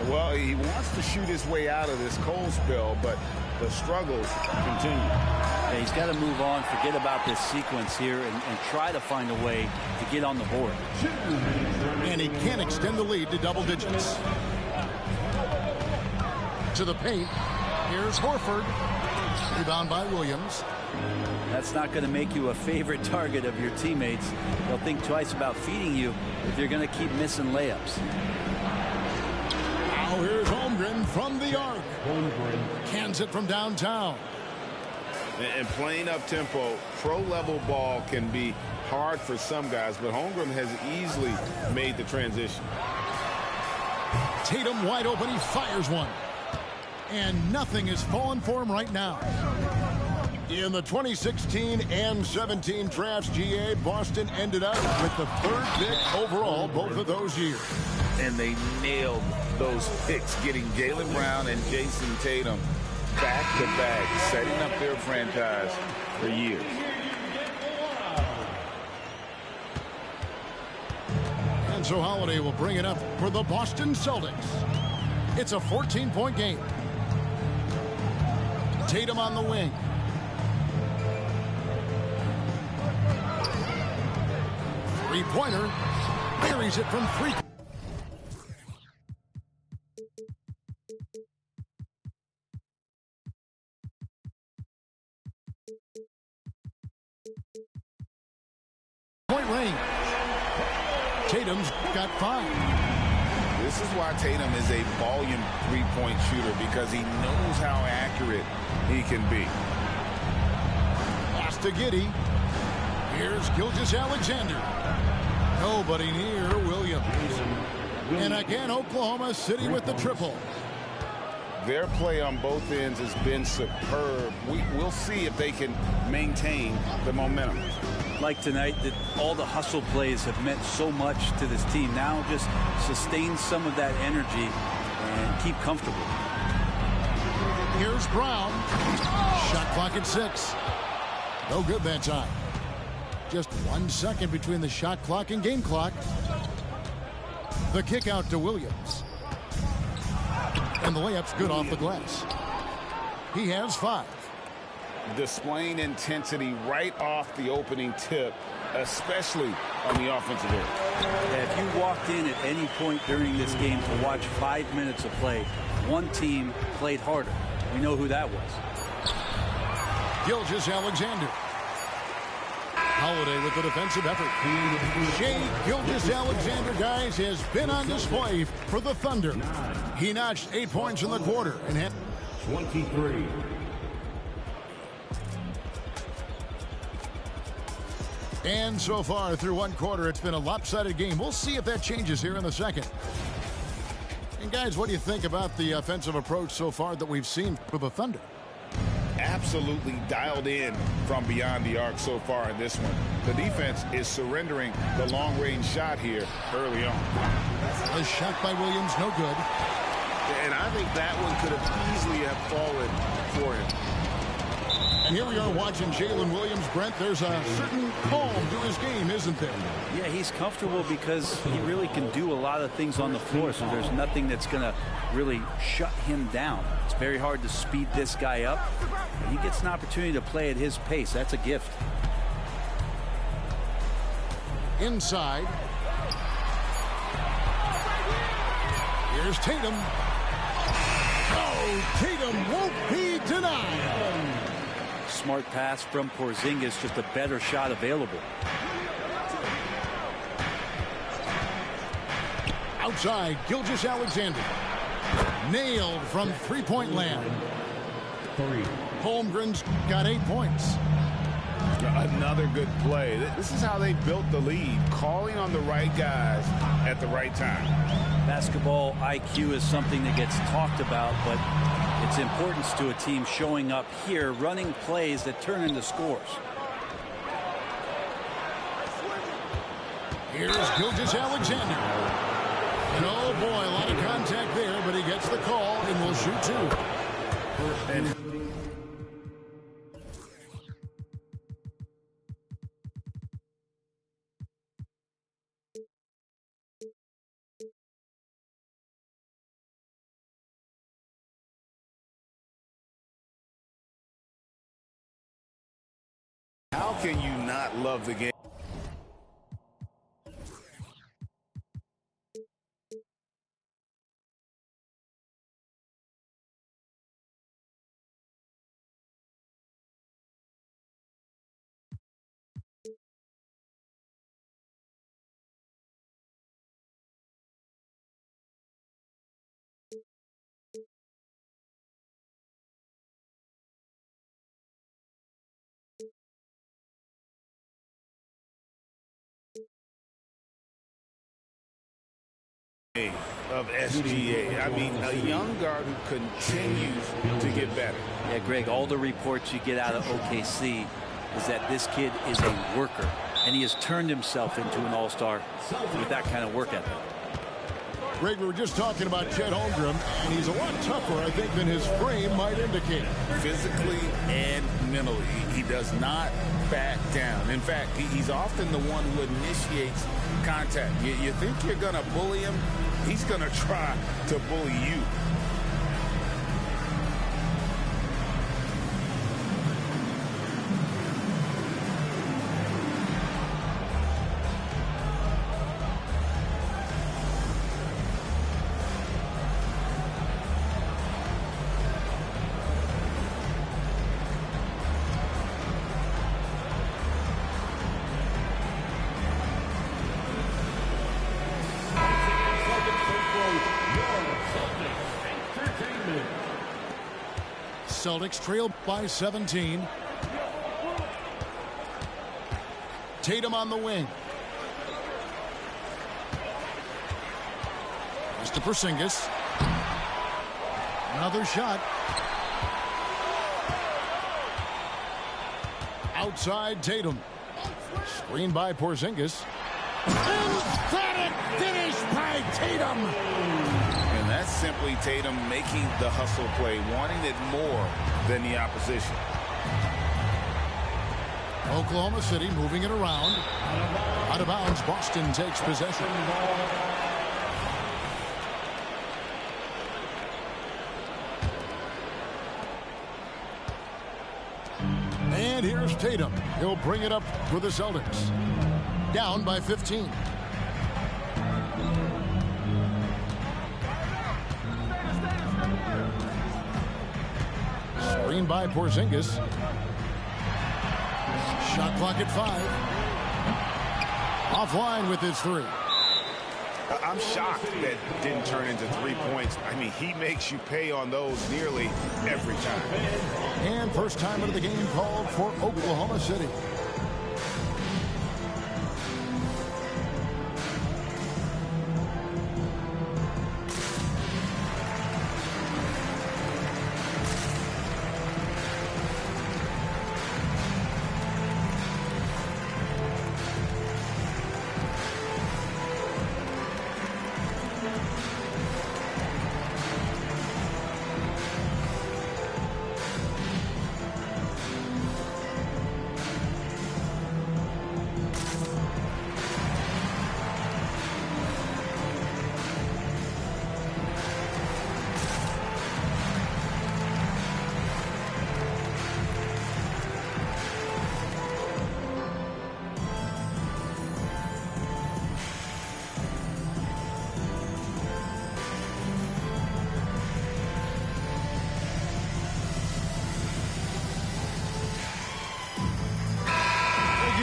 Well, he wants to shoot his way out of this cold spell, but the struggles continue. Yeah, he's got to move on, forget about this sequence here, and try to find a way to get on the board. And he can extend the lead to double digits. To the paint. Here's Horford. Rebound by Williams. That's not going to make you a favorite target of your teammates. They'll think twice about feeding you if you're going to keep missing layups. Now here's Holmgren from the arc. Cans it from downtown. And playing up tempo, pro-level ball can be hard for some guys, but Holmgren has easily made the transition. Tatum wide open. He fires one. And nothing is falling for him right now. In the 2016 and 17 drafts, GA, Boston ended up with the third pick overall both of those years. And they nailed those picks, getting Jaylen Brown and Jason Tatum back-to-back, setting up their franchise for years. And so Holiday will bring it up for the Boston Celtics. It's a 14-point game. Tatum on the wing. Three-pointer. Buries it from three. Point range. Tatum's got 5. This is why Tatum is a volume three-point shooter, because he knows how accurate he can be. Pass to Giddey. Here's Gilgeous-Alexander. Nobody near Williams. And again, Oklahoma City with the triple. Their play on both ends has been superb. We'll see if they can maintain the momentum. Like tonight, that all the hustle plays have meant so much to this team. Now just sustain some of that energy and keep comfortable. Here's Brown. Shot clock at 6. No good that time. Just 1 second between the shot clock and game clock. The kick out to Williams. And the layup's good off the glass. He has 5. Displaying intensity right off the opening tip, especially on the offensive end. Yeah, if you walked in at any point during this game to watch 5 minutes of play, one team played harder. We know who that was. Gilgeous-Alexander. Holiday with the defensive effort. Shai Gilgeous-Alexander, guys, has been on display for the Thunder. He notched 8 points in the quarter and had 23. And so far through one quarter, it's been a lopsided game. We'll see if that changes here in the second. And guys, what do you think about the offensive approach so far that we've seen for the Thunder? Absolutely dialed in from beyond the arc so far in this one. The defense is surrendering the long-range shot here early on. A shot by Williams, no good. And I think that one could have easily have fallen for him. And here we are watching Jalen Williams. Brent, there's a certain calm to his game, isn't there? Yeah, he's comfortable because he really can do a lot of things on the floor, so there's nothing that's going to really shut him down. It's very hard to speed this guy up. He gets an opportunity to play at his pace. That's a gift. Inside. Here's Tatum. Oh, Tatum won't be denied. Smart pass from Porzingis, just a better shot available. Outside, Gilgeous-Alexander. Nailed from three-point land. Holmgren's got 8 points. Another good play. This is how they built the lead, calling on the right guys at the right time. Basketball IQ is something that gets talked about, but its importance to a team showing up here, running plays that turn into scores. Here's Gilgeous-Alexander. And oh boy, a lot of contact there, but he gets the call and will shoot two. And how can you not love the game? Of SGA. I mean, a young guard who continues to get better. Yeah, Greg, all the reports you get out of OKC is that this kid is a worker, and he has turned himself into an all-star with that kind of work ethic. Greg, we were just talking about Chet Holmgren, and he's a lot tougher, I think, than his frame might indicate. Physically and mentally, he does not back down. In fact, he's often the one who initiates contact. You think you're going to bully him? He's going to try to bully you. Celtics trail by 17. Tatum on the wing. Mr. Porzingis. Another shot. Outside Tatum. Screen by Porzingis. Emphatic finish by Tatum. And that's simply Tatum making the hustle play, wanting it more than the opposition. Oklahoma City moving it around. Out of bounds, Boston takes possession. And here's Tatum. He'll bring it up for the Celtics. Down by 15. Screen by Porzingis. Shot clock at 5. Offline with his 3. I'm shocked that didn't turn into 3 points. I mean, he makes you pay on those nearly every time. And first time of the game called for Oklahoma City.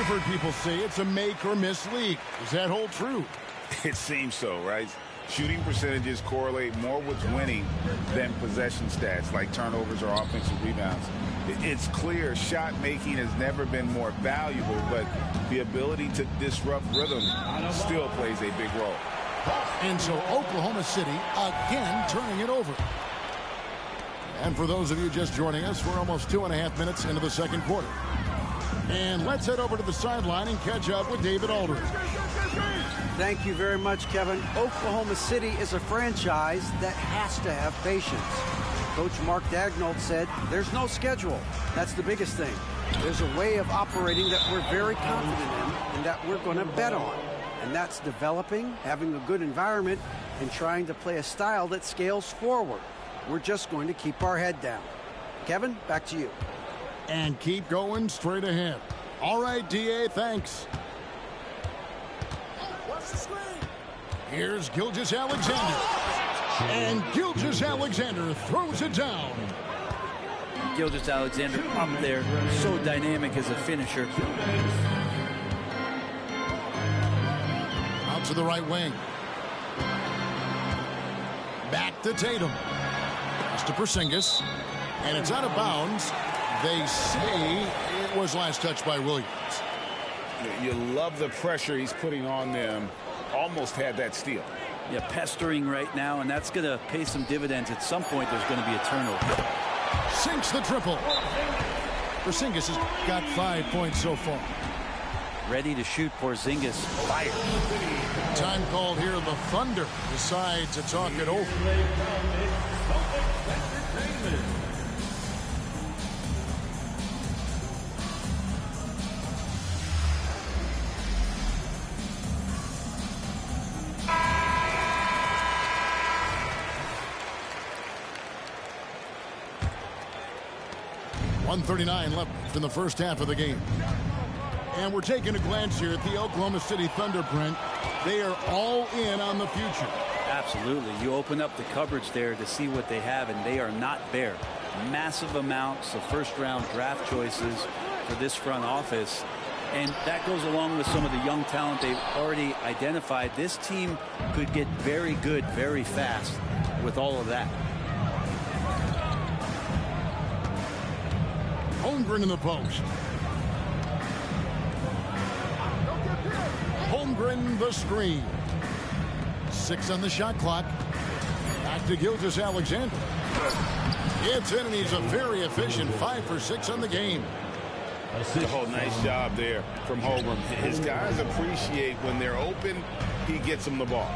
I've heard people say it's a make or miss league. Does that hold true? It seems so, right? Shooting percentages correlate more with winning than possession stats like turnovers or offensive rebounds. It's clear shot making has never been more valuable, but the ability to disrupt rhythm still plays a big role. And so Oklahoma City again turning it over. And for those of you just joining us, we're almost 2.5 minutes into the second quarter. And let's head over to the sideline and catch up with David Aldridge. Thank you very much, Kevin. Oklahoma City is a franchise that has to have patience. Coach Mark Daigneault said there's no schedule. That's the biggest thing. There's a way of operating that we're very confident in and that we're going to bet on. And that's developing, having a good environment, and trying to play a style that scales forward. We're just going to keep our head down. Kevin, back to you. And keep going straight ahead. All right, D.A., thanks. Here's Gilgeous-Alexander. And Gilgeous-Alexander throws it down. Gilgeous-Alexander up there, so dynamic as a finisher. Out to the right wing. Back to Tatum. Pass to Porzingis. And it's out of bounds. They say it was last touched by Williams. You love the pressure he's putting on them. Almost had that steal. Yeah, pestering right now, and that's going to pay some dividends. At some point, there's going to be a turnover. Sinks the triple. Porzingis has got 5 points so far. Ready to shoot. Porzingis fire. Time called here. The Thunder decide to talk it over. .139 left in the first half of the game. And we're taking a glance here at the Oklahoma City Thunder, Brent. They are all in on the future. Absolutely. You open up the cupboards there to see what they have, and they are not bare. Massive amounts of first-round draft choices for this front office. And that goes along with some of the young talent they've already identified. This team could get very good very fast with all of that. Holmgren in the post. Holmgren the screen. 6 on the shot clock. Back to Gilgeous-Alexander. It's in, and he's a very efficient 5 for 6 on the game. Oh, nice job there from Holmgren. His guys appreciate when they're open, he gets them the ball.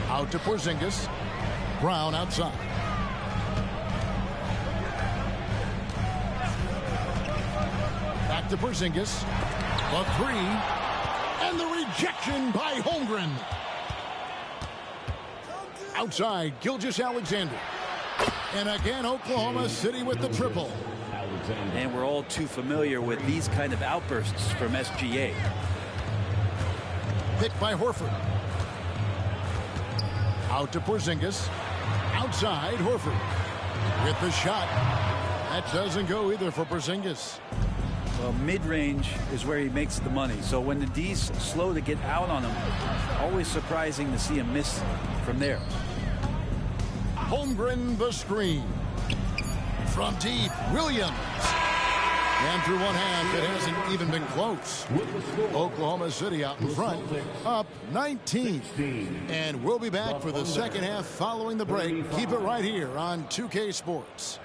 Out to Porzingis. Brown outside. Back to Porzingis. A 3. And the rejection by Holmgren. Outside, Gilgeous-Alexander. And again, Oklahoma City with the triple. And we're all too familiar with these kind of outbursts from SGA. Picked by Horford. Out to Porzingis. Outside, Horford. With the shot. That doesn't go either for Porzingis. Well, mid-range is where he makes the money. So when the D's slow to get out on him, always surprising to see him miss from there. Holmgren the screen. From deep, Williams. And through one half, it hasn't even been close. Oklahoma City out in front, up 19. And we'll be back for the second half following the break. Keep it right here on 2K Sports.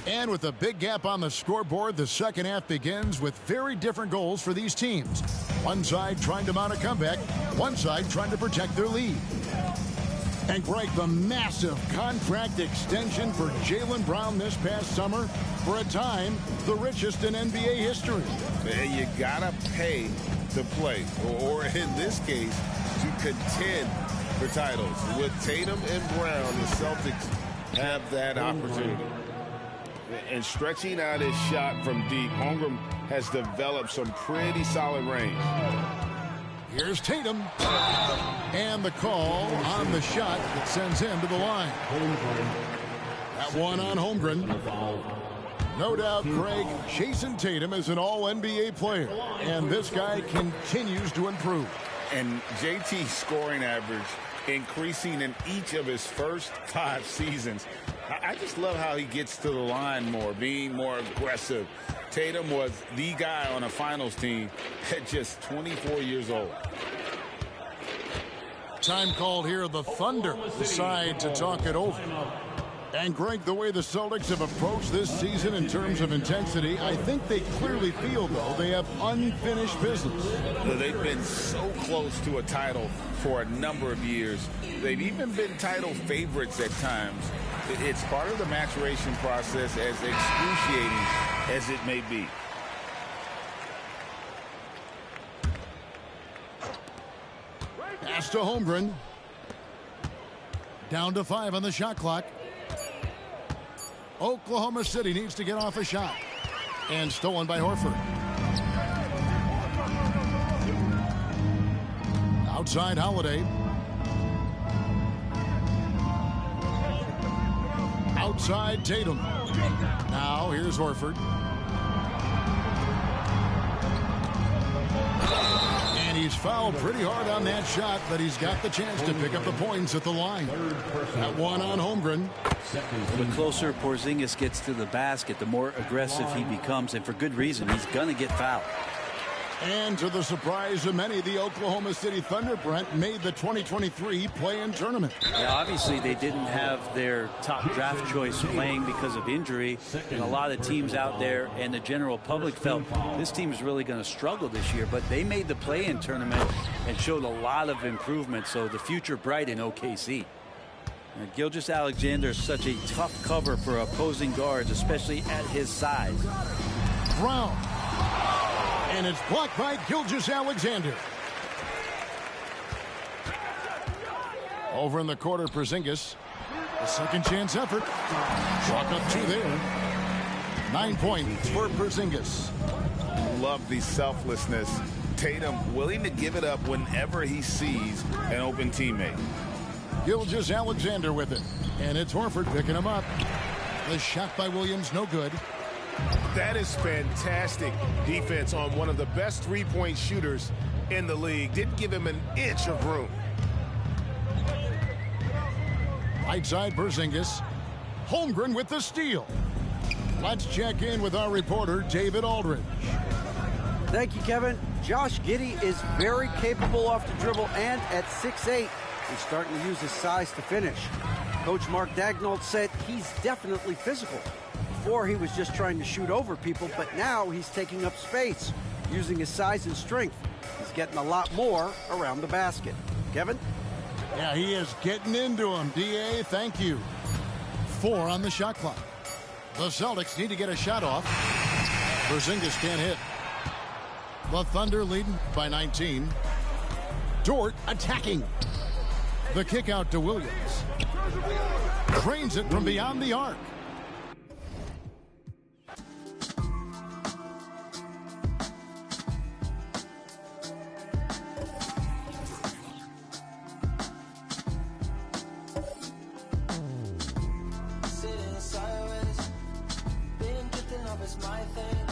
And with a big gap on the scoreboard, the second half begins with very different goals for these teams. One side trying to mount a comeback, one side trying to protect their lead. And break the massive contract extension for Jaylen Brown this past summer, for a time the richest in NBA history. You gotta pay to play, or in this case, to contend for titles. With Tatum and Brown, the Celtics have that opportunity. And stretching out his shot from deep, Holmgren has developed some pretty solid range. Here's Tatum. And the call on the shot that sends him to the line. That one on Holmgren. No doubt, Craig, Jason Tatum is an all-NBA player. And this guy continues to improve. And JT's scoring average increasing in each of his first 5 seasons. I just love how he gets to the line more, being more aggressive. Tatum was the guy on a finals team at just 24 years old. Time called here. The Thunder decide to talk it over. And Greg, the way the Celtics have approached this season in terms of intensity, I think they clearly feel, though, they have unfinished business. They've been so close to a title for a number of years. They've even been title favorites at times. It's part of the maturation process, as excruciating as it may be. Pass to Holmgren. Down to 5 on the shot clock. Oklahoma City needs to get off a shot. And stolen by Horford. Outside Holiday. Outside Tatum. Now here's Horford. And he's fouled pretty hard on that shot, but he's got the chance to pick up the points at the line. That one on Holmgren. The closer Porzingis gets to the basket, the more aggressive he becomes, and for good reason. He's going to get fouled. And to the surprise of many, the Oklahoma City Thunder, Brent, made the 2023 play-in tournament. Yeah, obviously they didn't have their top draft choice playing because of injury, and a lot of teams out there and the general public felt this team is really going to struggle this year, but they made the play-in tournament and showed a lot of improvement, so the future bright in OKC. And Gilgeous-Alexander is such a tough cover for opposing guards, especially at his size. Brown. And it's blocked by Gilgeous-Alexander. Over in the quarter, Porzingis. A second chance effort. Chalk up 2 there. 9 points for Porzingis. Love the selflessness. Tatum willing to give it up whenever he sees an open teammate. Gilgeous-Alexander with it. And it's Horford picking him up. The shot by Williams, no good. That is fantastic defense on one of the best three-point shooters in the league. Didn't give him an inch of room. Right side, Porzingis. Holmgren with the steal. Let's check in with our reporter, David Aldridge. Thank you, Kevin. Josh Giddey is very capable off the dribble, and at 6'8", he's starting to use his size to finish. Coach Mark Daigneault said he's definitely physical. Before, he was just trying to shoot over people, but now he's taking up space, using his size and strength. He's getting a lot more around the basket. Kevin? Yeah, he is getting into him. D.A., thank you. 4 on the shot clock. The Celtics need to get a shot off. Porzingis can't hit. The Thunder leading by 19. Dort attacking. The kick out to Williams. Trains it from beyond the arc. Sitting sideways, been drifting off, it's my thing.